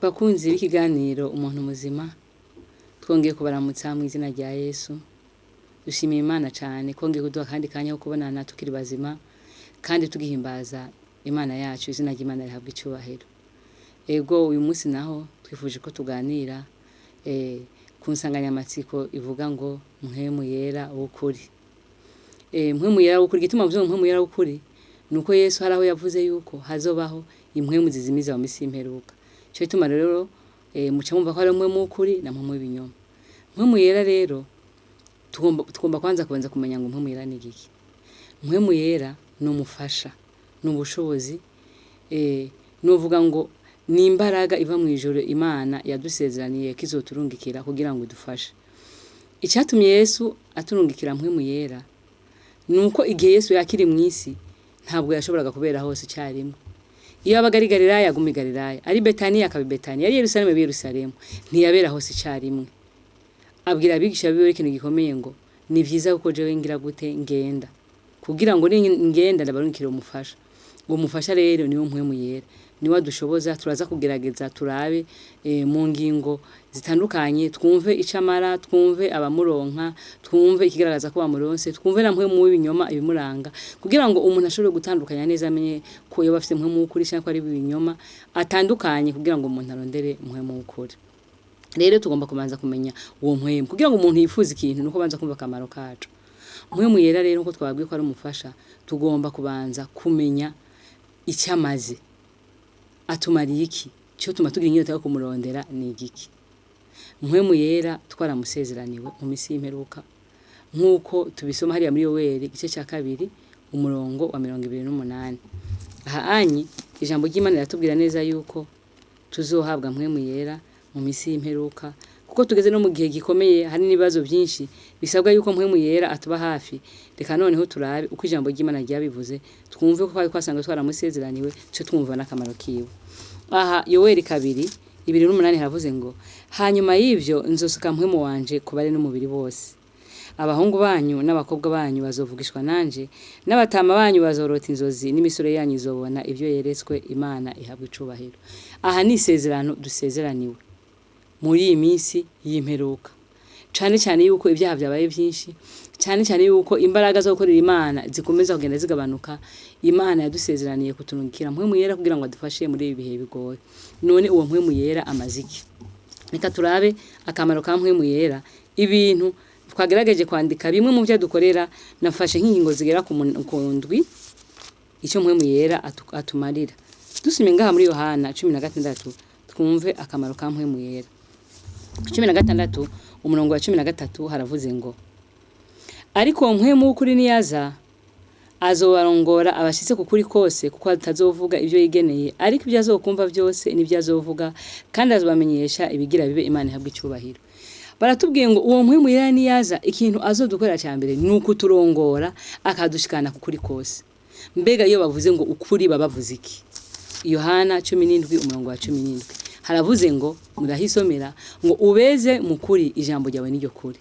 Bakunzi b'ikiganiro umuntu muzima twongeye kubaramutsa mu izina rya Yesu. Dushimiye Imana cyane kongeye kuduha kandi kanya ko kubonana tukiri bazima kandi tugihimbaza Imana yacu, izina ry'Imana rihabwa icyubahiro. Ego uyu munsi naho twifuje ko tuganira ku nsanganyamatsiko ivuga ngo mpwemu yera w'ukuri. Mpwemu yera w'ukuri, gituma mvuze mpwemu yera w'ukuri nuko Yesu haraho yavuze yuko hazobaho impwemu zizimiza mu misi y'imperuka. Cyo gituma rero muca mumva ko ari mpwemu w'ukuri na mpwemu w'ibinyoma. Mpwemu yera rero tugomba kwanza kubanza kumenya ngo mpwemu yera ni iki. Mpwemu yera ni umufasha, ni ubushobozi, nuvuga ngo ni imbaraga iva mu ijoro Imana yadusezeraniye kizoturungikira kugira ngo dufashe. Icyatumye Yesu aturungikira mpwemu yera nuko igihe Yesu yakiri mu isi ntabwo yashoboraga kubera hose icyarimwe. Iyo abaga ari Galilaya aguma i Galilaya, ari Betaniya akaba i Betaniya, ari Yerusalemu i Yerusalemu, ntiyabera hose icyarimwe. Abwira abigisha biwe ikintu gikomeye ngo ni byiza uko jewe ngira gute ngenda kugira ngo ngenda ndabarungikira umufasha. Uwo mufasha rero niwo mpwemu yera, niwe adushoboza. Turaza kugerageza turabe mu ngingo zitandukanye, twumve icamara, twumve abamuronka, twumve ikigaragaza ko bamuronse, twumve na mpwemu w'ibinyoma ibimuranga, kugira ngo umuntu ashobore gutandukanya neza, amenye ko iyo bafite mpwemu w'ukuri cyangwa ari ibinyoma, atandukanye kugira ngo umuntu arondere mpwemu w'ukuri. Rero tugomba kubanza kumenya uwo mpwemu kugira ngo umuntu yifuze ikintu, nuko banza kumva akamaro kacu. Mpwemu yera rero uko twabwiye ko ari umufasha, tugomba kubanza kumenya icyamaze, atumariye iki, cyo tuma tugira inyota yo kumurondera ni igiki. Mpwemu yera twaramusezeraniwe mu misi y'imperuka nkuko tubisoma hariya muri Yoweri igice cya 2 umurongo wa 28. Aha anyi ijambo ry'Imana riratubwira neza yuko tuzohabwa mpwemu yera mu misi y'imperuka, kuko tugeze no mu gihe gikomeye, hari nibazo byinshi bisabwa yuko mpwemu yera atuba hafi. Reka noneho turabe uko ijambo ry'Imana ryabivuze, twumve ko twasanga twaramusezeraniwe, cyo twumva n'akamaro kiwe. Aha Yoweri 2:28 haravuze ngo hanyuma y'ivyo nzosuka mpwemu wanje kubare n'umubiri bose. Abahungu banyu n'abakobwa banyu bazovugishwa nanje, n'abatama banyu bazorota inzozi, n'imisore yanyu izobona ibyo yeretswe. Imana ihabwa icubahiro. Aha ni isezerano dusezeraniwe muri iyi minsi y'imperuka, cyane cyane yuko ibyaha byabaye byinshi, cyane cyane yuko imbaraga zo gukorera Imana zikomeza kugenda zigabanuka. Imana yadusezeraniye kuturungikira mpwemu yera kugira ngo adufashe muri ibi bihe bigoye. None uwo mpwemu yera amaziki, reka turabe akamaro ka mpwemu yera. Ibintu twagerageje kwandika bimwe mu byo dukorera, nafashe nk'ingingo zigera ku ndwi icyo mpwemu yera atumarira. Dusime ngaha muri Yohana 16 twumve akamaro ka mpwemu yera. 16 umurongo wa 13 haravuze ngo ariko mpwemu w'ukuri niyaza azobarongora abashitse ku kuri kose, kuko atazovuga ibyo yigeneye, ariko ibyo azokumva byose nibyo azovuga, kandi azobamenyesha ibigira bibe. Imana ihabwa icyubahiro. Baratubwiye ngo uwo mpwemu yera niyaza, ikintu azodukorera cyambere ni ukuturongora akadushikana ku kuri kose. Mbega iyo bavuze ngo ukuri babavuze iki? Yohana 17 umurongo wa 17 haravuze ngo murahisomera ngo ubeze mu kuri, ijambo ryawe niryo kuri.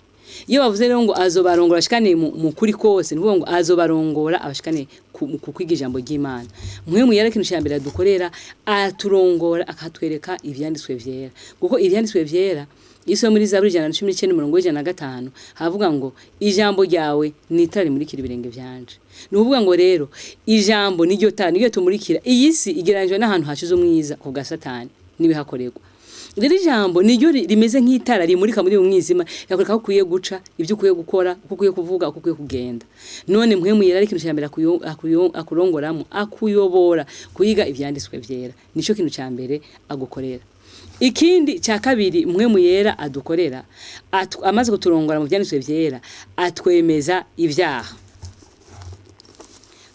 Iyo bavuze rero ngo azobarongora ashikane mu kuri kose, ni ngo azobarongora abashikane ku kwiga ijambo ry'Imana. Mpwemu yera ikintu cyambere dukorera, aturongora akatwereka ibyanditswe vyera, kuko ibyanditswe vyera iso muri Zaburi 119 umurongo wa 105 havuga ngo ijambo ryawe ni itara rimurikira ibirenge byanje. Ni uvuga ngo rero ijambo niryo tara, niryo tumurikira. Iyi si igeranjwe n'ahantu hashize umwiza ku bwa Satani nibihakorerwa. Rero ijambo niryo rimeze nk'itara rimurika muri umwizima, yakoreka ko ukwiye guca, ibyo ukwiye gukora, uko ukwiye kuvuga, uko ukwiye kugenda. None mpwemu yera ikintu cyambere akurongoramo, akuyobora kuyiga ibyanditswe vyera. Nico kintu cyambere agukorera. Ikindi cya kabiri mpwemu yera adukorera, amaze kuturongora mu byanditswe vyera, atwemeza ibyaha.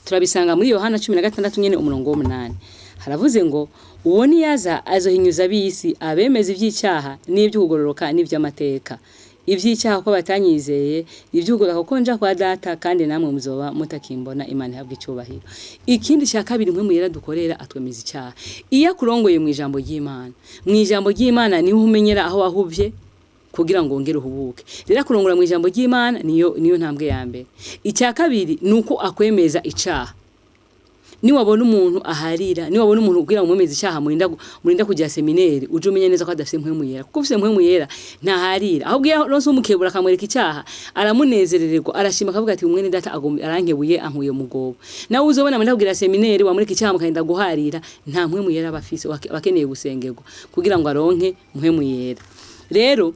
Turabisanga muri Yohana 16 nyene umurongo wa 8 haravuze ngo uwo niyaza azohinyuza bisi abemeza iby'icyaha n'ibyo kugororoka n'iby'amateka. Iby'icyaha ko batanyizeye, iby'ugororoka ko nja kwa data, kandi namwe muzoba mutakimbona. Imana ihabwa icyubahiro. Ikindi cya kabiri mpwemu yera dukorera, atwemeza icyaha. Iyo akurongoye mu ijambo ry'Imana, mu ijambo ry'Imana niho umenyera aho wahuvye kugira ngo ngere uhubuke. Rero akurongora mu ijambo ry'Imana niyo ntambwe ya mbere. Icya kabiri nuko akwemeza icyaha. ni wabona umuntu aharira ni wabona umuntu kugira ngo umwemeze icyaha murinda kujya seminari uje umenye neza ko adafite mpwemu yera kuko ufite mpwemu yera ntaharira ahubwo iyo ronse umukebura akamwereka icyaha aramunezerererwa arashima akavuga ati umwene data arankebuye ankuye mugobo nawe uzobona muri ndabwira seminari wamureka icyaha mukarinda guharira nta mpwemu yera bafise bakeneye gusengerwa kugira ngo aronke mpwemu yera rero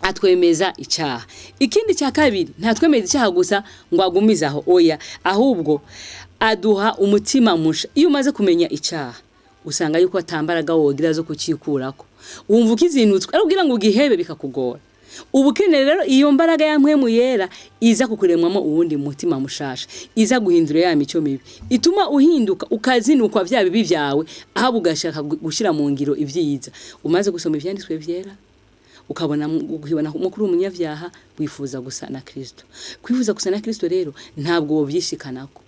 atwemeza icyaha ikindi cya kabiri ntatwemeza icyaha gusa ngo agumizaho oya ahubwo aduha umutima musha iyo umaze kumenya icyaha usanga yuko atambaraga wogira zo kucikurako wumva ukizinutswe arubwira ngo ugihebe bikakugora ubukene rero iyo mbaraga ya mpwemu yera iza kukuremwamo uwundi mutima mushasha iza guhindura ya mico mibi ituma uhinduka ukazinukwa vya bibi vyawe aho ugashaka gushira mu ngiro ivyiza umaze gusoma ivyanditswe vyera ukabona mukuru umunyavyaha wifuza gusa na Kristo kwifuza gusa na Kristo rero ntabwo wovyishikanako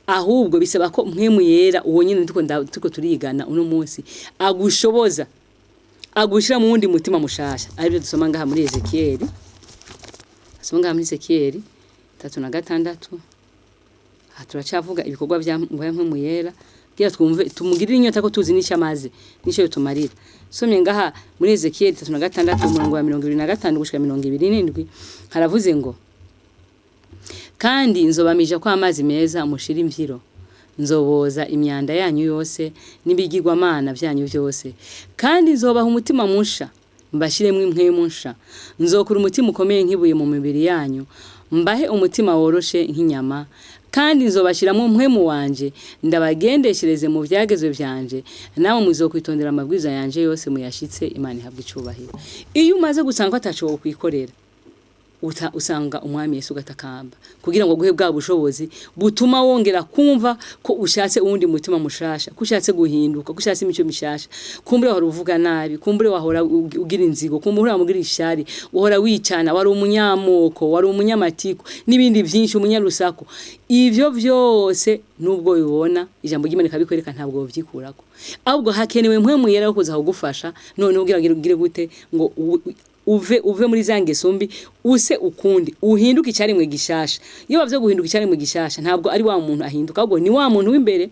ahubwo bisaba ko mpwemu yera uwo nyine tuko turigana uno munsi agushoboza agushira mu wundi mutima mushasha aribyo dusoma ngaha muri Ezekieli dusoma ngaha muri Ezekieli 3:6 turacavuga ibikorwa bya mpwemu yera kugira twumve tumugirire inyota ko tuzi n'icyamaze n'icyo tumarira somye ngaha muri Ezekieli 3:6 umurongo wa 25 gushika 27 haravuze ngo kandi nzobamija kwa amazi meza mushira imvyiro nzoboza imyanda yanyu yose n'ibigirwamana byanyu byose kandi nzobaha umutima musha mbashiremwe impwemu nsha nzokura umutima ukomeye nkibuye mu mibiri yanyu mbahe umutima woroshe nk'inyama kandi nzobashiramo mpwemu wanje ndabagendeshereze mu byagezwe byanje nawe muzokwitondera amabwiza yanje yose muyashitse Imana ihabwe icubahiro iyo umaze gusanga atacho kwikorera usanga umwami Yesu gatakamba kugira ngo guhe bwa bushobozi butuma wongera kumva ko ushatse uwundi mutima mushasha kushatse guhinduka kushatse imico mishasha kumbure wahora uvuga nabi kumbure wahora ugira inzigo kumbure wamugira ishari wahora wicana wari umunyamoko wari umunyamatiko nibindi byinshi umunyarusako ivyo vyose nubwo bibona ijambo ry'Imana kabikwereka ntabwo bovyikurako ahubwo hakenewe mpwemu yera kuza kugufasha none ugira ngire gute ngo uve muri zange sombi use ukundi uhinduka icyarimwe gishasha iyo bavyo guhinduka icyarimwe gishasha ntabwo ari wa muntu ahinduka ahubwo ni wa muntu w'imbere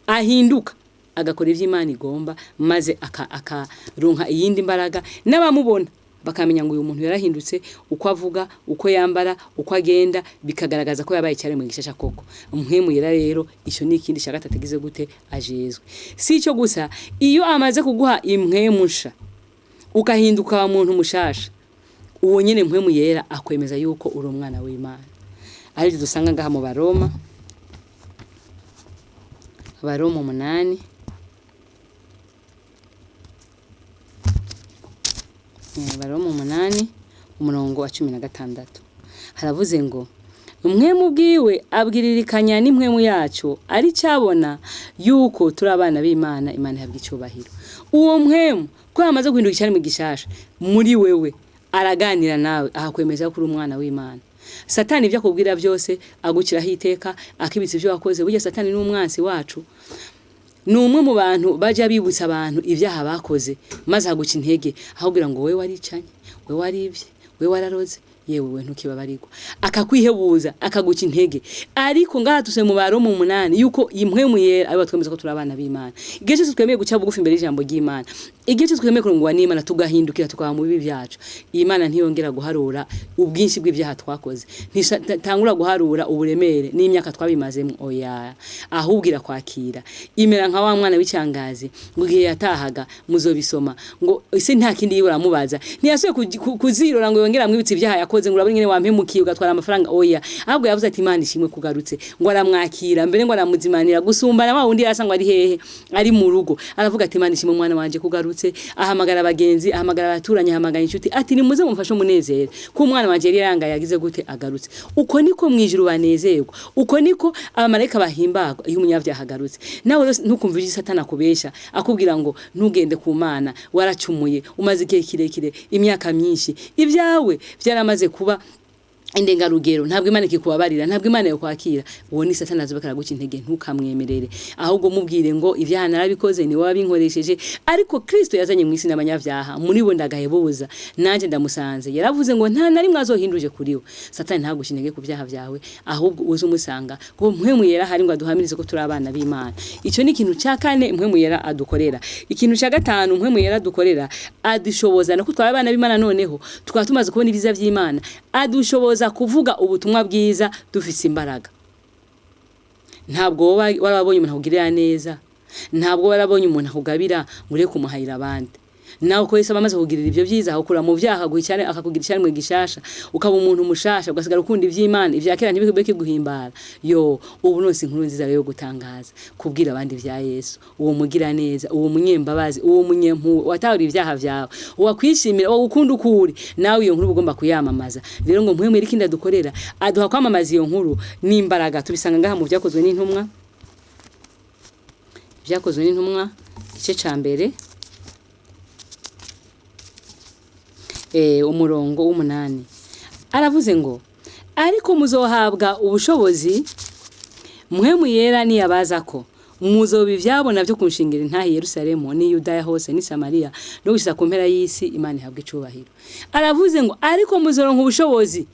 ahinduka agakora ivy'Imana igomba maze akaronka iyindi mbaraga n'abamubona bakamenya ngo uyu muntu yarahindutse uko avuga uko yambara uko agenda bikagaragaza ko yabaye icyarimwe gishasha koko mpwemu yera rero icyo ni ikindi cya gatatu gize gute ajezwe si icyo gusa iyo amaze kuguha impwemu nsha ukahinduka wa muntu mushasha uwo nyene mpwemu yera akwemeza yuko uri umwana w'Imana ari dusanga ngaha mu Baroma 8 Baroma 8 umurongo wa 16 haravuze ngo umwemu bwiwe abwiririkanya n'impwemu yacu ari cyabona yuko turi abana b'Imana Imana ihabwa icubahiro uwo mpwemu ko amaze guhinduka cyane mu gishasha muri wewe araganira nawe ahakwemeza ko uri umwana w'Imana Satani ibyo akubwira byose agukiraho iteka akibitsa ibyo wakoze burya Satani n'umwansi wacu numwe mu bantu baje bibutsa abantu ibyaha bakoze maze aguca intege ahubwira ngo wewe waricanye wewe warivye wewe wararoze yewe we ntukibabarirwa akakwihebuza akaguca intege ariko ngaha tuse mu Baroma 8 yuko impwemu yera abo twemeza ko turi abana b'Imana igihe cyose twemeye guca bugufi imbere y'ijambo ry'Imana igihe cyose twemeye kurungwa n'Imana tugahindukira tukaba mu bibi byacu Imana ntiyongera guharura ubwinshi bw'ibyaha twakoze ntitangura guharura uburemere n'imyaka twabimazemo oya ahubwira kwakira imera nka wa mwana w'icyangazi ngo gihe yatahaga muzobisoma ngo ise nta kindi yibura mubaza ntiyasuye kuzirora ngo yongera mwibitse ibyaha yakoze ngo urabona nyene wampemukiye ugatwara amafaranga oya ahubwo yavuze ati Imana ishimwe kugarutse ngo aramwakira mbere ngo aramuzimanira gusumbana wa wundi yasangwa ari hehe ari mu rugo aravuga ati Imana ishimwe mwana wanje kugarutse ahamagara abagenzi ahamagara abaturanye ahamagara inshuti ati ni muze mumfashe umunezero ko umwana wanje yari yanga yagize gute agarutse uko niko mwijuru banezerwa uko niko abamarayika bahimbagwa iyo umunyavyaha agarutse nawe ntukumvije Satani akubesha akubwira ngo ntugende ku Mana waracumuye umaze igihe kirekire imyaka myinshi ibyawe byaramaze kuba indengarugero ntabwo Imana ikikubabarira ntabwo Imana yo kwakira uwo ni Satani azobe karaguca intege ntukamwemerere ahubwo mubwire ngo ivyaha narabikoze ni wowe wabinkoresheje ariko Kristo yazanye mu isi n'abanyavyaha muri bo ndagahebuza nanje ndamusanze yaravuze ngo nta nari mwazohinduje kuri we Satani ntaguca intege ku vyaha vyawe ahubwo uzo umusanga ngo mpwemu yera hari ngo aduhamirize ko turi abana b'Imana ico ni ikintu ca kane mpwemu yera adukorera ikintu ca gatanu mpwemu yera adukorera adushoboza no kutwara abana b'Imana noneho tukaba tumaze kubona ibiza vy'Imana adushoboza kuvuga ubutumwa bwiza dufise imbaraga ntabwo warabonye umuntu akugirira neza ntabwo warabonye umuntu akugabira ngure kumuhayira abandi nawe ko Yesu bamaze kugirira ivyo byiza akukura mu vyaha guhicane akakugira cyane mwe gishasha ukaba umuntu mushasha ugasigara ukunda ivy'Imana ivyakera ntibikubeke guhimbara yo ubu nose inkuru nziza yo gutangaza kubwira abandi vya Yesu uwo mugira neza uwo munyembabazi uwo munyempu watawuri ivyaha vyawe uwakwishimira uwo ukunda ukuri nawe iyo nkuru ugomba kuyamamaza rero ngo mpwemu irikindi adukorera aduha kwamamaza iyo nkuru n'imbaraga tubisanga ngaha mu vyakozwe n'intumwa igice ca mbere umurongo w'umunani aravuze ngo ariko muzohabwa ubushobozi mpwemu yera niyabaza ko muzoba ivyabona byo kunshingira intahi Yerusalemu ni Yudaya hose ni Samaria no gushitsa ku mpera y'isi Imana ihabwe icubahiro aravuze ngo ariko muzoronka ubushobozi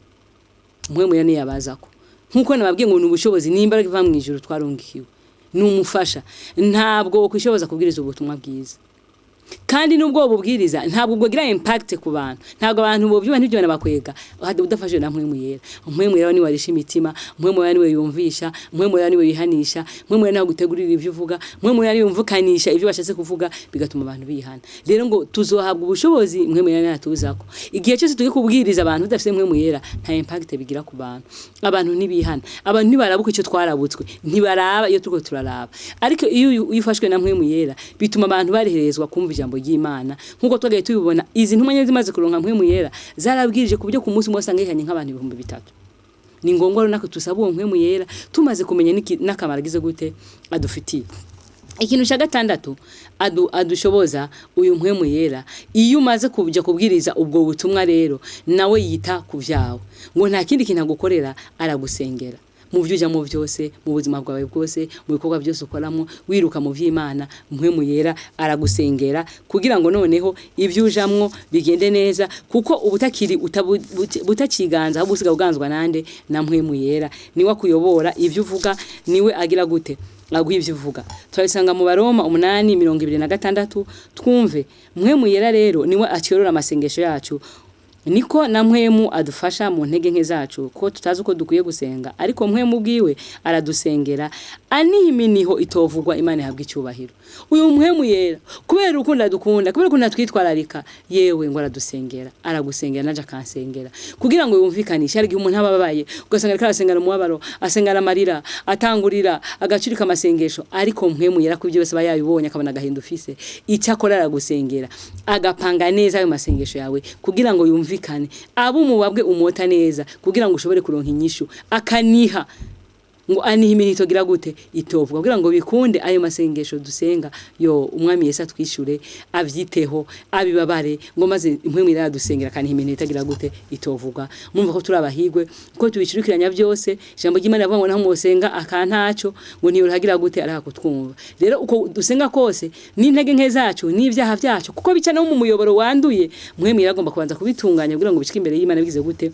mpwemu yera niyabaza ko nkuko nababwiye ngo ni ubushobozi n'imbaraga iva mu ijuru twarongikiwe ni umufasha ntabwo ukwishoboza kubwiriza ubutumwa bwiza kandi nubwo bubwiriza ntabwo bwogira impact ku bantu ntabwo abantu bo byubana ibyo bakwega udafashwe na mpwemu yera mpwemu yera ni warisha imitima mpwemu yera ni we yumvisha mpwemu yera ni we yihanisha mpwemu yera gutegurira ivyo uvuga mpwemu yera yumvukanisha ivyo bashatse kuvuga bigatuma abantu bihana rero ngo tuzohabwa ubushobozi mpwemu yera natuzako igihe cyose tugiye kubwiriza abantu udafite mpwemu yera nta impact bigira ku bantu abantu ntibihana abantu ntibarabuka icyo twarabutswe ntibaraba iyo turiko turaraba ariko iyo uyifashwe na mpwemu yera bituma abantu bareherezwa kumva ijambo ry'Imana nkuko twagaye tubibona izi ntumwa zimaze kuronka mpwemu yera zarabwirije kubyo ku munsi mwose ngihanye nk'abantu 3,000 ni ngombwa rero nako tusaba uwo mpwemu yera tumaze kumenya n'akamara gize gute adufitiye ikintu cya gatandatu adushoboza uyu mpwemu yera iyo umaze kujya kubwiriza ubwo butumwa rero nawe yita ku vyawe ngo nta kindi kintu agukorera aragusengera mu vyuja mu vyose mu buzima bwawe bwose mu bikorwa byose ukoramo wiruka mu vy'Imana mpwemu yera aragusengera kugira ngo noneho ivyujamwo bigende neza kuko ubutakiri butakiganza ahubwo usiga uganzwa nande na mpwemu yera niwe akuyobora ivyo uvuga niwe agira gute agwivyo uvuga turabisanga mu Baroma 8:26 twumve mpwemu yera rero niwe aciyorora amasengesho yacu niko na mpwemu adufasha mu ntege nke zacu ko tutazi uko dukwiye gusenga ariko mpwemu bwiwe aradusengera anihiminiho itovugwa Imana ihabwa icyubahiro uyu mpwemu yera kubera ukunda dukunda kubera ukunda twitwararika yewe ngo aradusengera aragusengera naje akansengera kugira ngo yumvikanishe ari umuntu ababaye ugasanga ariko arasengera mu wabaro asengera amarira atangurira agacurika amasengesho ariko mpwemu yera kubyo bose bayabibonye akabona gahinda ufise icyakora aragusengera agapanga neza ayo masengesho yawe kugira ngo yumvikane abo mubabwe umota neza kugira ngo ushobore kuronka inyishu akaniha ngo anihimini itogira gute itovuga kugira ngo bikunde ayo masengesho dusenga yo umwami Yesu atwishure avyiteho abibabare ngo maze impwemu iradusengera kanihimini itagira gute itovuga mumva ko turabahigwe ko tubicurikiranya byose ijambo ry'Imana yavuga ngo naho musenga akantaco ngo niyo hagira gute arakutwumva rero uko dusenga kose n'intege nke zacu n'ivyaha vyacu kuko bica no mu muyoboro wanduye mpwemu iragomba kubanza kubitunganya kugira ngo bishike imbere y'Imana bigize gute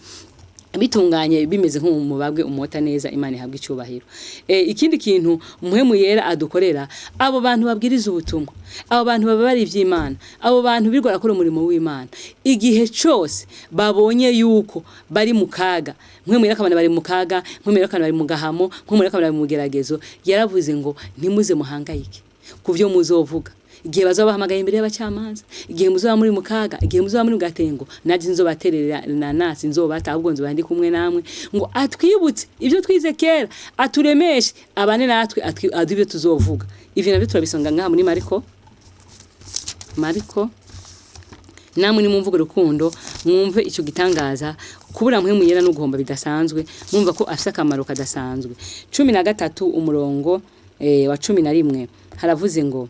bitunganye bimeze nk'umubabwe umota neza Imana ihabwa icyubahiro ikindi kintu mpwemu yera adukorera abo bantu babwiriza ubutumwa abo bantu babari ivy'Imana abo bantu birwara kuri umurimo w'Imana igihe cyose babonye yuko bari mu kaga mpwemu yera kabana bari mu kaga mpwemu yera kabana bari mu gahamo mpwemu yera kabana bari mu geragezo yaravuze ngo ntimuze muhangayike kuvyo muzovuga igihe bazobahamagaye imbere y'abacamanza igihe muzoba muri mukaga igihe muzoba muri gatengo naje nzobaterera nasi nzobata ahubwo nzoba ndi kumwe namwe ngo atwibutse ibyo twize kera aturemeshe abane natwe adivyo tuzovuga ivyo nabyo turabisonga ngaha muri Mariko namwe ni mumvuga rukundo mwumve ico gitangaza kubura mpwemu yera no guhomba bidasanzwe mwumva ko afite akamaro kadasanzwe 13 umurongo wa 11 haravuze ngo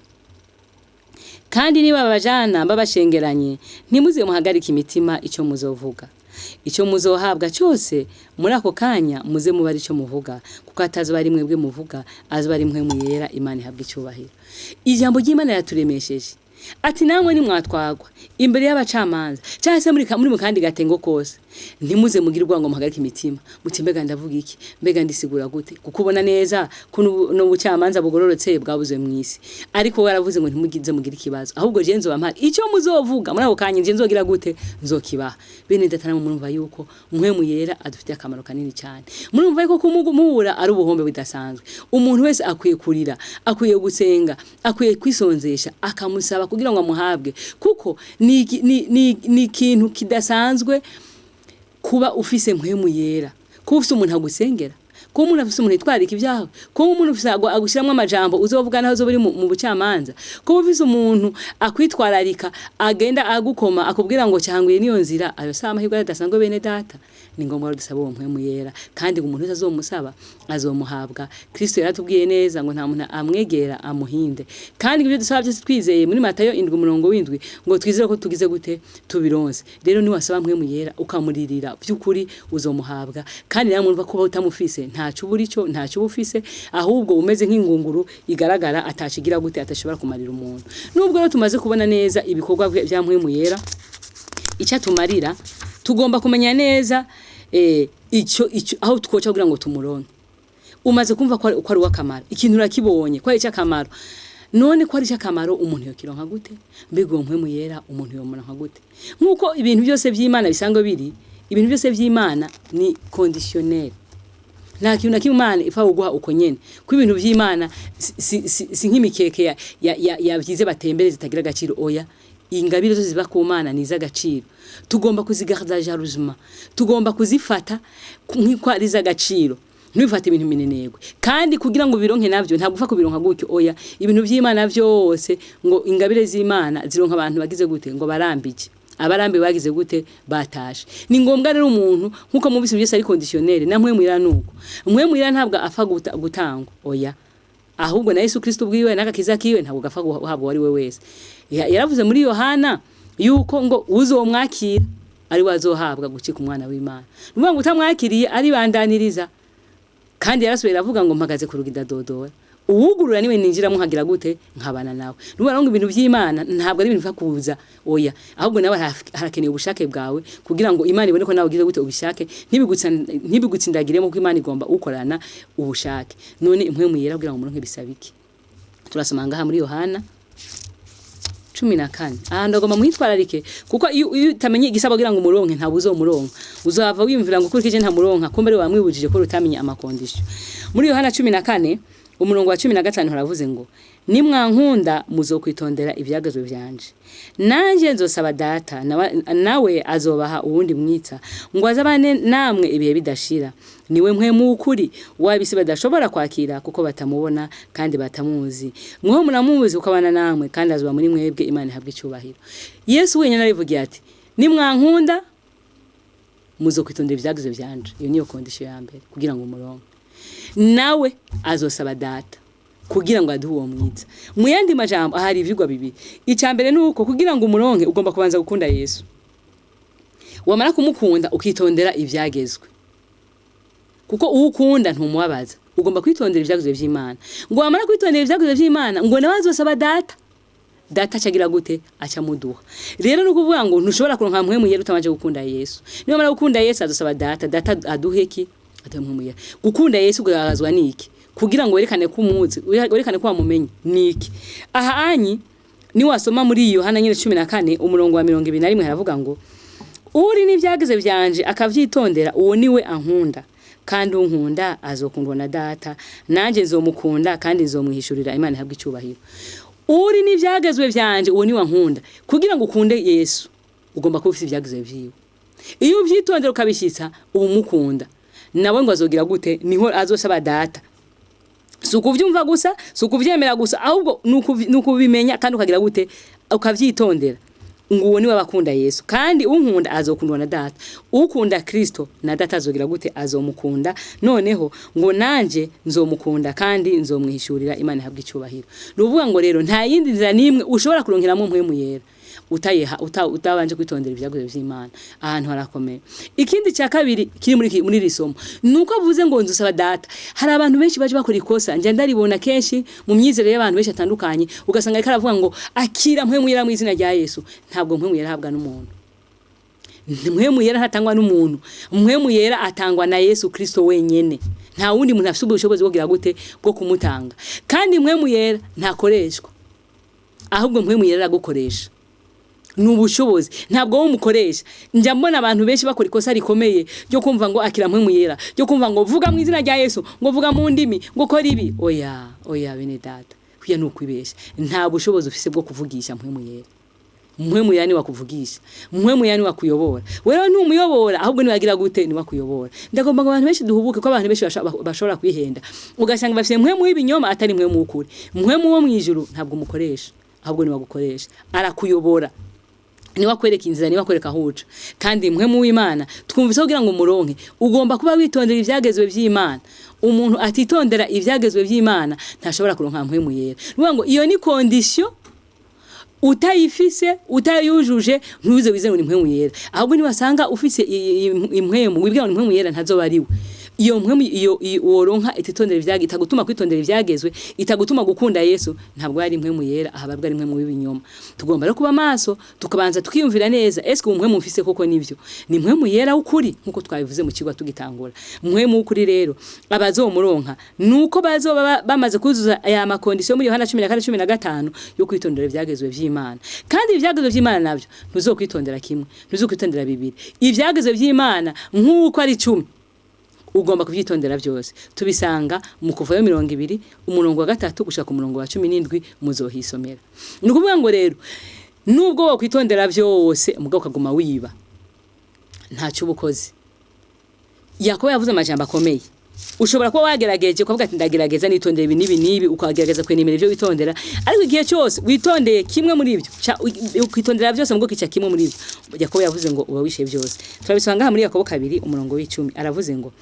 kandi niba babajana babashengeranye ntimuze muhagarika imitima icyo muzovuga icyo muzohabwa cyose muri ako kanya muze mubari icyo muvuga kuko atazi bari mwebwe muvuga azi bari mwe muyera Imana ihabwa icyubahiro. Ijambo ry'Imana yaturemesheje ati namwe nimwatwagwa imbere y'abacamanza cyangwa se muri mu kandi gatengo kose ntimuze mugirwa ngo muhagarike imitima muti mbega ndavuga iki mbega ndisigura gute kuko ubona neza ko no bucamanza bugororotse bwabuze mwisi ariko waravuze ngo ntimugize mugira ikibazo ahubwo je nzobampa icyo muzovuga muri ako kanya nje nzogira gute nzokibaha. Bene datana murumva yuko mwe muyera adufite akamaro kanini cyane. Murumva yuko kumubura ari ubuhombe bidasanzwe. Umuntu wese akwiye kurira akwiye gusenga akwiye kwisonzesha akamusaba kugira ngo amuhabwe kuko ni ikintu kidasanzwe kuba ufise mpwemu yera, kuba ufise umuntu agusengera, kuba umuntu afise umuntu yitwarika ibyawe, kuba umuntu ufise agushiramwe amajambo uzovugana aho zobiri mu bucamanza, kuba ufise umuntu akwitwararika agenda agukoma akubwira ngo cyanguye niyo nzira. Ayo sama hirwa adasanzwe bene data ni ngombwa dusaba uwo mpwemu yera kandi umuntu wese azomusaba azomuhabwa. Kristo yaratubwiye neza ngo nta muntu amwegera amuhinde kandi ibyo dusaba byose twizeye muri Matayo 7:7 ngo twizere ko tugize gute tubironse. Rero ni wasaba mpwemu yera ukamuririra by'ukuri uzomuhabwa kandi namwe mva kuba utamufise ntacu burico ntacu bufise ahubwo umeze nk'ingunguru igaragara atacigira gute atashobora kumarira umuntu. Nubwo rero tumaze kubona neza ibikorwa bya mpwemu yera icyo tumarira tugomba kumenya neza icyo aho twoca kugira ngo tumuronke. Umaze kumva ko ari wakamara ikintu rakibonye ko ari cyakamaro none ko ari cyakamaro umuntu yokironka gute mbego mpwemu yera umuntu yomuronka gute nkuko ibintu byose by'Imana bisanzwe biri. Ibintu byose by'Imana ni conditionnel nta kintu nakimana ifa uguha uko nyene ku ibintu by'Imana si nk'imikeke ya byize batembere zitagira agaciro. Oya ingabire zose ziba ku Mana niza gaciro tugomba kuzigarza jaruzuma tugomba kuzifata nk'iko ari za gaciro ntibifate ibintu minenegwe kandi kugira ngo bironke navyo nta gufa kubironka gutyo. Oya ibintu by'Imana byose ngo ingabire z'Imana zironka abantu bagize gute ngo barambije abarambi bagize gute batashe. Ni ngombwa rero umuntu nkuko mu bisi byose ari conditionnel na mpwemu ira nuko mpwemu ira ntabwo afa gutangwa. Oya ahubwo na Yesu Kristo bwiwe n'agakiza kiwe ntabwo gafa guhabwa wari we wese. Yaravuze muri Yohana yuko ngo uzomwakira ari wazohabwa gucika umwana w'Imana. Numva ngo utamwakiriye ari bandaniriza kandi yarasubira avuga ngo mpagaze ku rugida dodora uwugurura niwe ninjira muhagira gute nkabana nawe. Numva ngo ibintu by'Imana ntabwo ari ibintu fakuza. Oya ahubwo nawe harakeneye ubushake bwawe kugira ngo Imana ibone ko nawe ugize gute ubishake ntibigutsindagiremo ko Imana igomba ukorana ubushake. None impwemu yera kugira ngo umuntu nk'ibisabiki turasoma ngaha muri Yohana 14 ndagomba muhitwararike kuko iyo utamenye igisabo kugira ngo umuronke nta buzomuronka uzava wimvira ngo kurikije nta muronka ko mbere wamwibujije ko rutamenye amakondisho. Muri Yohana 14 umurongo wa 15 haravuze ngo nimwankunda muzokwitondera ibyagazwe byanje nanje nzosaba data nawe azobaha uwundi mwitsa ngo azabane namwe ibihe bidashira niwe mpwemu ukuri wabisi badashobora kwakira kuko batamubona kandi batamuzi mwe munamuzi ukabana namwe kandi azuba muri mwebwe Imana ihabwa icyubahiro. Yesu wenyine arivugiye ati nimwankunda muzokwitondera ibyagazwe byanje. Iyo niyo condition ya mbere kugira ngo umuronke nawe azosaba data kugira ngo aduhe uwo mwitsa. Mu yandi majambo ahari ivyigwa bibiri. Icambere nuko kugira ngo umuronke ugomba kubanza gukunda Yesu. Wamara kumukunda ukitondera ivyagezwe. Kuko ukunda ntumubabaza. Ugomba kwitondera ivyagezwe by'Imana. Ngo wamara kwitondera ivyagezwe by'Imana ngo nawe azosaba data. Data cagira gute acamuduha. Rero no kuvuga ngo ntushobora kuronka mpwemu yera utamanje gukunda Yesu. Niyo mara gukunda Yesu azosaba data aduhe ki mpwemu yera. Gukunda Yesu kugaragazwa niki kugira ngo werekane ko umuzi werekane ko wamumenye niki. Aha anyi ni wasoma muri Yohana 14 umurongo wa 21 haravuga ngo uri n'ivyageze byanje akavyitondera uwo niwe ankunda kandi unkunda azokundwa na data nanje nzomukunda kandi nzomwihishurira Imana ihabwa icyubahiro. Uri n'ivyagezwe byanje uwo niwe ankunda kugira ngo ukunde Yesu ugomba kuba ufite ivyagezwe vyiwe. Iyo uvyitondera ukabishitsa ubu mukunda nawe ngo azogira gute niho azosaba data. Sukuvyumva gusa sukuvyemera gusa ahubwo nukubimenya kandi ukagira gute ukavyitondera nguwo niwe bakunda Yesu kandi unkunda azokundwa na data. Ukunda Kristo na data azogira gute azomukunda noneho ngo nanje nzomukunda kandi nzomwihishurira Imana ihabwa icyubahiro. Nuvuga ngo rero nta yindi nzira nimwe ushobora kuronkeramo mpwemu yera utabanje kwitondera ivyagezwe vy'Imana ahantu harakomeye. Ikindi cya kabiri kiri muri risomo nuko avuze ngo nzusaba data. Hari abantu benshi baje bakora ikosa nje ndaribona kenshi mu myizere y'abantu benshi atandukanye, ugasanga ariko aravuga ngo akira mpwemu yera mu izina rya Yesu. Ntabwo mpwemu yera habwa n'umuntu, mpwemu yera hatangwa n'umuntu, mpwemu yera atangwa na Yesu Kristo wenyene. Nta wundi muntu afite ubushobozi bwo gute bwo kumutanga. Kandi mpwemu yera ntakoreshwa, ahubwo mpwemu yera aragukoresha. N'ubushobozi ntabwo wo mukoresha. Njya mbona abantu benshi bakora ikosa rikomeye ryo kumva ngo akira mpwemu yera, ryo kumva ngo vuga mu izina rya Yesu, ngo vuga mu ndimi, ngo kora ibi. Oya bene data, kuya nukwibesha. Nta bushobozi ufise bwo kuvugisha mpwemu yera. Mpwemu yera ni wakuvugisha, mpwemu yera ni wakuyobora. Wewe ntumuyobora, ahubwo ni wagira gute ni wakuyobora. Ndagomba ngo abantu benshi duhubuke ko abantu benshi bashobora kwihenda, ugasanga bafite mpwemu y'ibinyoma atari mpwemu w'ukuri. Mpwemu wo mwijuru ntabwo umukoresha, ahubwo ni wagukoresha, arakuyobora, ni wakwereka inzira, ni wakwereka huca. Kandi mpwemu w'Imana twumvise kugira ngo muronke ugomba kuba witondera ivyagezwe vy'Imana. Umuntu atitondera ivyagezwe vy'Imana ntashobora kuronka mpwemu yera. Nuvuga ngo iyo ni condition utayifise, utayujuje, ntuze wizera ni mpwemu yera. Ahubwo ni wasanga ufise impwemu wibwira ni mpwemu yera ntazoba ariwe. Iyo mpwemu iyo woronka ititondera ivyage itagutuma kwitondera ivyagezwe, itagutuma gukunda Yesu, ntabwo ari mpwemu yera, ahabwa ari mpwemu w'ibinyoma. Tugomba rero kuba maso, tukabanza tukiyumvira neza, eske umwemu mfise koko nivyo ni mpwemu yera ukuri nkuko twabivuze mu kigwa tugitangura. Mpwemu ukuri rero abazomuronka nuko bazoba bamaze kuzuza aya makondisiyo muri Yohana 14:15 yo kwitondera ivyagezwe vy'Imana. Kandi ivyagezwe vy'Imana navyo ntuzokwitondera kimwe, ntuzokwitondera bibiri. Ivyagezwe vy'Imana nkuko ari 10 ugomba kuvyitondera byose. Tubisanga mu Kuvayo 20 umurongo wa 3 gushaka umurongo wa 17 muzohisomera. Nukuvuga ngo rero nubwo wo kwitondera byose umugabo ukaguma wiba ntacyo ubukozi. Yakobo yavuze amajambo akomeye. Ushobora kuba wagerageje ukavuga ati ndagerageza nitondera ibi nibi ukagerageza kwenimera ibyo witondera, ariko igihe cyose witondeye kimwe muri ibyo ukitondera byose mubwo kica kimwe muri ibyo. Yakobo yavuze ngo uba wishe byose. Turabisanga muri Yakobo 2 umurongo w'10 aravuze ngo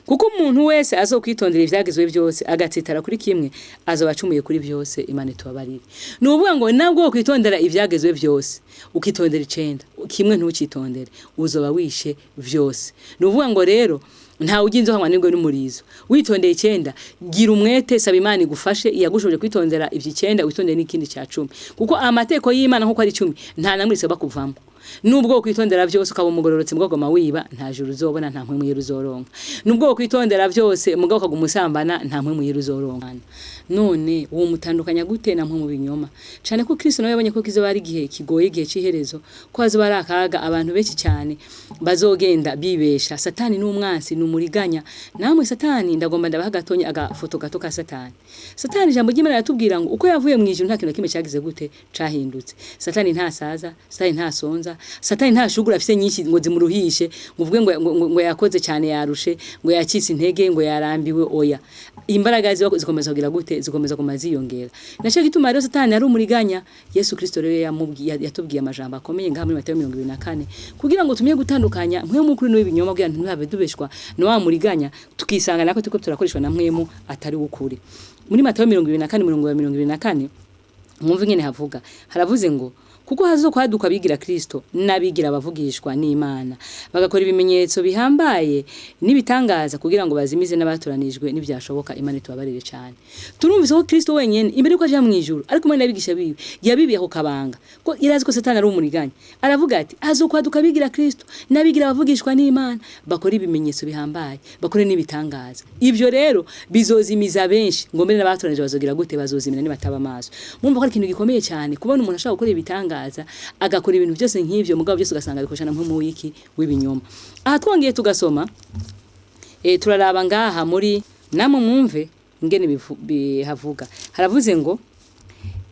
kuko umuntu wese azokwitondera ivyagezwe byose agatsitara kuri kimwe azobacumuye kuri byose Imana itubabarire. Nuvuga ngo nabwo wo kwitondera ivyagezwe byose ukitondera 9 kimwe ntucitondere uzoba wishe byose. Nuvuga ngo rero nta uginzo hamwanirwe n'umurizo. Witondeye 9 gira umwete, saba Imana igufashe iyagushoje kwitondera ivyo 9 witondeye n'ikindi cya 10, kuko amateko y'Imana nkuko ari 10 nta namwe risaba kuvamo. Nubwo kwitondera byose ukaba umugororotse mugogoma wiba nta juru uzobona, nta mpwemu y'uzoronka. Nubwo kwitondera byose mugabo kagumusambana nta mpwemu y'uzoronka. None uwo mutandukanya gute na mpwemu binyoma? Cyane ko Kristo nawe yabonye ko kizoba ari gihe kigoye, gihe ciherezo, ko azoba arakaga abantu benshi cyane bazogenda bibesha. Satani n'umwansi n'umuriganya. Namwe Satani ndagomba ndabaha gatonya agafoto gato ka Satani. Satani jambo ry'Imana yatubwira ngo uko yavuye mu ijuru nta kintu kimwe cyagize gute cahindutse. Satani nta saza, Satani nta sonza, Satani nta shugura afite nyinshi ngo zimuruhishe, ngo uvuge ngo yakoze cyane yarushe, ngo yakitse intege, ngo yarambiwe. Oya, imbaraga zikomeza kugira gute, zikomeza kumaziyongera. Naco gituma rero Satani ari umuriganya. Yesu Kristo rero yatubwiye amajambo akomeye ngaha muri Matayo 24 kugira ngo tumye gutandukanya mpwemu ukuri n'ibinyoma kugira ntibabe dubeshwa no wa muriganya, tukisanga nako tuko turakoreshwa na mpwemu atari ukuri. Muri Matayo 24 umurongo wa 24 mwumve ngene havuga, haravuze ngo kuko hazo kwaduka bigira Kristo nabigira abavugishwa n'Imana bagakora ibimenyetso bihambaye nibitangaza kugira ngo bazimize n'abaturanijwe n'ibyashoboka. Imana itubabarire cyane. Turumvise ko Kristo wenyene imbere ko aje mu ijuru ariko Imana yabigisha bibi yabibiye ko kabanga ko irazi ko Satani ari umuriganya. Aravuga ati hazo kwaduka bigira Kristo nabigira abavugishwa n'Imana bakora ibimenyetso bihambaye bakore n'ibitangaza. Ivyo rero bizozimiza benshi ngo mbere n'abaturanijwe bazogira gute, bazozimira nibataba amaso. Mumva ko ari ikintu gikomeye cyane kubona umuntu ashaka gukora ibitangaza agakora ibintu byose nk'ivyo mugabo byose ugasanga bikoshana mpemu wiki w'ibinyoma. Aha twongeye tugasoma turaraba ngaha muri namwe mwumve ingene bihavuga. Haravuze ngo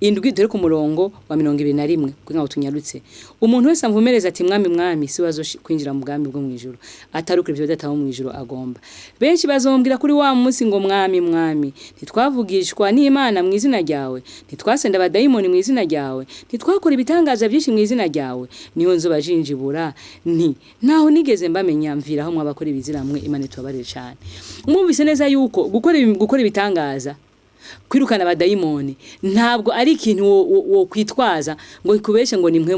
indwi dore ku murongo wa 21 kugira tunyarutse. Umuntu wese amvumereza ati mwami mwami si wazo kwinjira mu bwami bwo mwijuru ataruka ivyo dataho mwijuru agomba. Benshi bazombwira kuri wa munsi ngo mwami mwami ntitwavugishwa n'Imana mu izina ryawe, ntitwasenda abadayimoni mu izina ryawe, ntitwakora ibitangaza byinshi mu izina ryawe. Niho nzobajinjibura nti naho nigeze mbamenya mviraho mwabakora ibiziramwe. Imana itubabarire cyane. Mwumvise neza yuko gukora ibitangaza kwirukana abadayimoni ntabwo ari ikintu wo kwitwaza ngo ikubeshe ngo ni mwe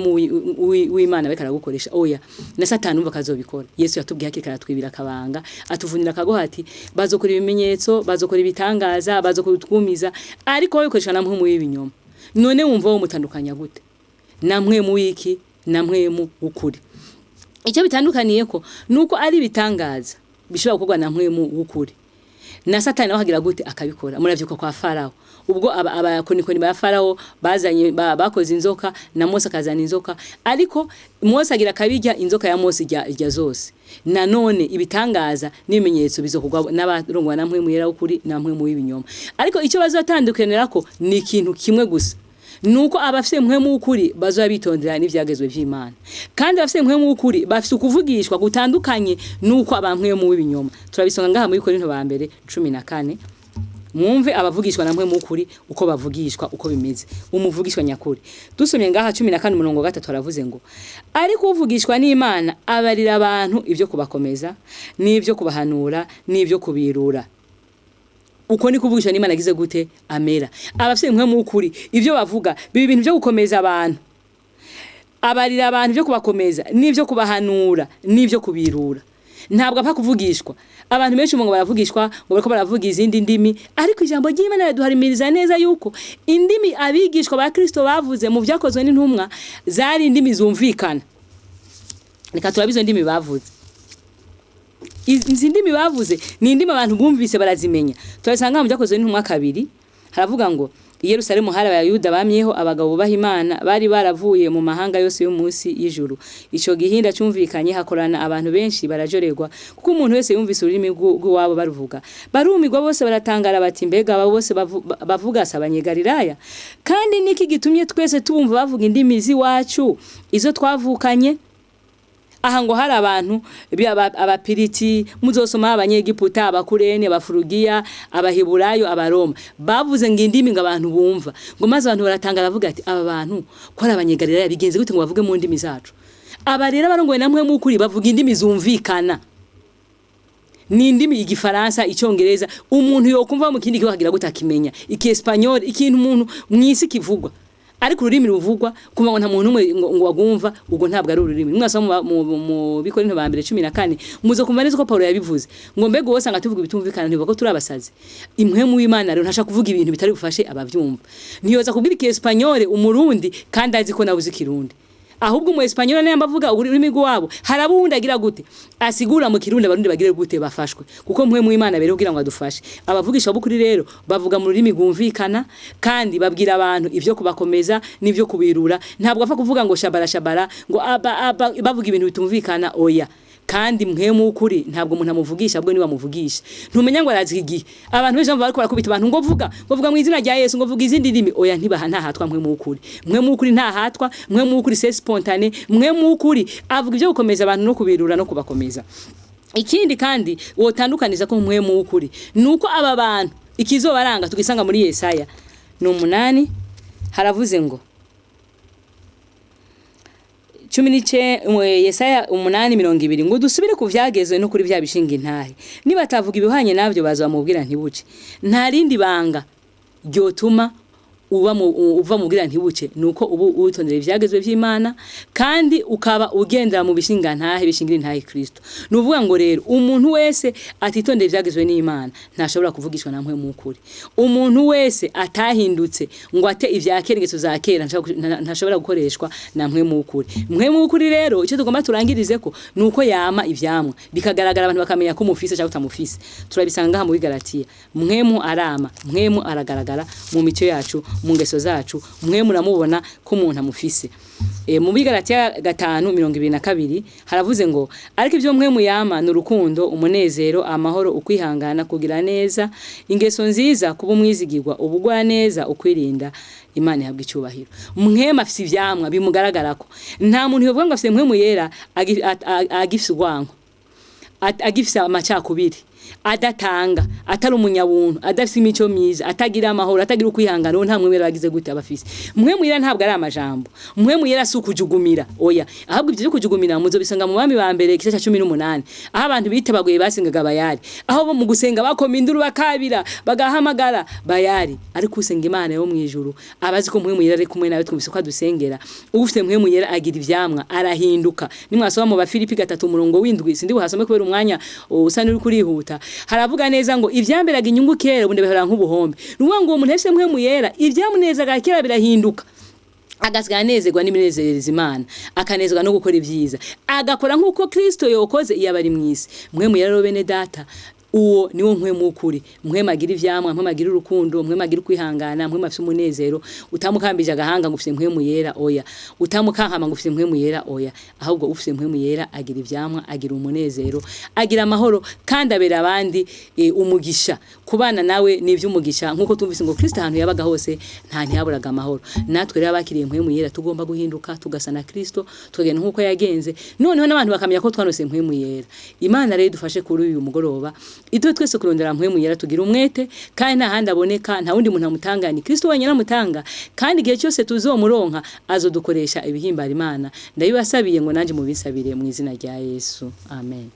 w'Imana beka aragukoresha oya na satani umva kazobikora Yesu yatubwiye hakiri karatwibira kabanga atuvunira kagoha ati bazokora ibimenyetso bazokora ibitangaza bazokora utwumiza ariko babikoresha na mwe w'ibinyoma none wumva wo mutandukanya gute na mwe wiki na mwe ukuri icyo bitandukaniye ko nuko ari bitangaza bishobora gukorwa na mwe ukuri na satani naho hagira gute akabikora muravyuka kwa Farao ubwo abakonikoni ba Farao bazanye bakoze inzoka na Mose akazana inzoka ariko Mose agira kabijya inzoka ya Mose ijya zose nanone ibitangaza n'ibimenyetso bizokugwa n'abarongwa namwe muyera ukuri namwe mu ibinyoma ariko icyo bazatandukanira ko ni ikintu kimwe gusa nuko abafite mwe mu ukuri bazoba bitondera n'ivyagezwe vy'Imana kandi abafite mwe mu ukuri bafite ukuvugishwa gutandukanye nuko abamwe mu ibinyoma turabisonga ngaha muri Korinto ba mbere 14 mwumve abavugishwa namwe mu ukuri uko bavugishwa uko bimeze umuvugishwa nyakuri dusomye ngaha 14:3 aravuze ngo ariko uvugishwa n'Imana abarira abantu ivyo kubakomeza n'ivyo kubahanura n'ivyo kubirura uko ni kuvugisha n'Imana agize gute amera abafite mwe mu ukuri ivyo bavuga bibi bintu byo gukomeza abantu abarira abantu byo kubakomeza n'ivyo kubahanura n'ivyo kubirura ntabwo apfa kuvugishwa abantu benshi ngo baravugishwa ngo bariko baravuga izindi ndimi ariko ijambo ry'Imana yaduharimiriza neza yuko indimi abigishwa ba Kristo bavuze mu vyakozwe n'intumwa zari indimi zumvikana reka turabizo ndimi bavuze izi ndimi bavuze ni indimi abantu bumvise barazimenya turasanga mu vyakozwe n'intumwa 2 haravuga ngo Yerusalemu hari abayuda bamyeho abagabo bahimana bari baravuye mu mahanga yose yo munsi y'ijuru ico gihinda cyumvikanye hakorana abantu benshi barajorerwa kuko umuntu wese yumvise ururimi rw'wabo baruvuga barumirwa bose baratangara bati mbega aba bose bavuga sabanyegalilaya kandi niki gitumye twese tubumva bavuga indimi ziwacu izo twavukanye aha ngo hari abantu abapiriti muzosoma abanyegiputa abakurene abafurugiya abaheburayo abaroma bavuze ngo indimi ngo abantu bumva ngo maze abantu baratangara bavuga ati aba bantu ko ari abanyegalilaya bigenze gute ngo bavuge mu ndimi zacu aba rero barongoye namwe mu kuri bavuga indimi zumvikana ni indimi igifaransa icyongereza umuntu yo kumva mu kindi kibagira gutakimenya iki Espanyol ikintu umuntu mwisi kivugwa ariko ururimi ruvugwa kuma ngo nta muntu umwe ngo wagumva ubwo ntabwo ari ururimi mwasoma mu Bikorinto ba mbere 14 muzo kumva neza ko Paulo yabivuze ngo mbego wose ngatuvuga bitumvikana ntivuga ko turabasazi imwe mu Imana rero ntasha kuvuga ibintu bitari bufashe abavyumva ntiyoza kubwira iki Espanyol umurundi kandi azi ko nabuze kirundi ahubwo mu Espanyol naye mbavuga ururimi rwabo harabundi agira gute asigura mu kirundi abarundi bagire gute bafashwe kuko mwe mu Imana bero kugira ngo adufashe abavugisha bukuri rero bavuga mu rurimi rwumvikana kandi babwira abantu ivyo kubakomeza n'ivyo kubirura ntabwo afa kuvuga ngo shabara ngo bavuga ibintu bitumvikana oya kandi mwe mu ukuri ntabwo umuntu amuvugisha bwo ni bamuvugisha ntumenya ngo arazi igihe abantu beje bariko barakubita abantu ngo vuga mu izina rya Yesu ngo vuga izindi ndimi oya ntibaha nta hatwa mwe mu ukuri nta hatwa mwe mu ukuri c'est spontané mwe mu ukuri avuga ibyo gukomeza abantu no kubirura no kubakomeza ikindi kandi wotandukaniza ko mwe mu ukuri nuko aba bantu ikizobaranga tugisanga muri Yesaya 8 haravuze ngo Yesaya 8:20 ngo dusubire ku vyagezwe no kuri vya bishinga intahe niba atavuga ibihanye navyo bazamubwira ntibuce nta rindi banga ryotuma uva mubwira ntibuce nuko ubu utondera ivyagezwe vy'Imana kandi ukaba ugendera mu bishinga ntahe bishingira intahe Kristo nuvuga ngo rero umuntu wese atitondera ivyagezwe n'Imana ntashobora kuvugishwa namwe mu ukuri umuntu wese atahindutse ngo ate ivyakeregezo za kera ntashobora gukoreshwa namwe mu ukuri mwe mu ukuri rero icyo tugomba turangirize ko nuko yama ivyamwa bikagaragara abantu bakamenya ko mufise cyangwa utamufise turabisanga ngaha mu Galatiya mwe mu arama mwe mu aragaragara mu mico yacu mu ngeso zacu mwe muramubona ko umuntu amufise mu Galatiya 5:22 haravuze ngo ariko ivyo mwe muyama n'urukundo umunezero amahoro ukwihangana kugira neza ingeso nziza kuba umwizigirwa ubugwa neza ukwirinda Imana ihabwa icyubahiro mwe mafise ivyamwa bimugaragarako nta muntu yovuga ngo afise mwe muyera agifise urwango agifise amacakubiri adatanga atari umunyabuntu adafite imico myiza atagira amahoro atagira ukwihangana nta mwemera bagize gute abafise mwemu yera ntabwo ari amajambo mwemu yera si ukujugumira oya ahubwo ibyo kujugumira muzo bisanga mu bami ba mbere igice cya 18 aho abantu bitabaguye basengaga Bayali aho mu gusenga bakoma induru bakabira bagahamagara Bayali ariko usenga Imana yo mwijuru abazi ko mwemu yera ari kumwe nawe twumvise ko adusengera ufite mwemu yera agira ivyamwa arahinduka nimwasoma mu ba Filipi 3:7 sindi buhasome kubera umwanya usa n'uri kurihuta haravuga neza ngo ivyamberaga inyungu kera ubundi behora nk'ubuhombe nuwa ngo umuntu hefise mwemu yera ivyamuneza gakera birahinduka agasganezerwa n'iminezereza Imana akanezerwa no gukora ibyiza agakora nk'uko Kristo yokoze iyabari mwisi mwemu yera bene data uwo niwo mwemu ukuri mwema agira ivyamwa mwema agira urukundo mwema agira kwihangana mwema afite umunezero utamukambije agahanga ngo ufite mwemu yera oya utamukankama ngo ufite mwemu yera oya ahubwo ufite mwemu yera agira ivyamwa agira umunezero agira amahoro kandi abera abandi umugisha kubana nawe n'ivyumugisha nkuko tumvise ngo Kristo ahantu yabaga hose nta ntiyaburaga amahoro natwe rero abakiriye mwemu yera tugomba guhinduka tugasana Kristo tugenda nkuko yagenze noneho n'abantu bakamenya ko twanose mwemu yera Imana rero dufashe kuri uyu mugoroba ito twese kurondera mwemu yera tugira umwete kandi nta handi aboneka nta wundi muntu amutangani Kristo wenyine amutanga kandi igihe cyose tuzomuronka azodukoresha ibihimbara Imana ndabibasabiye ngo nanje mubisabire mu izina rya Yesu amen.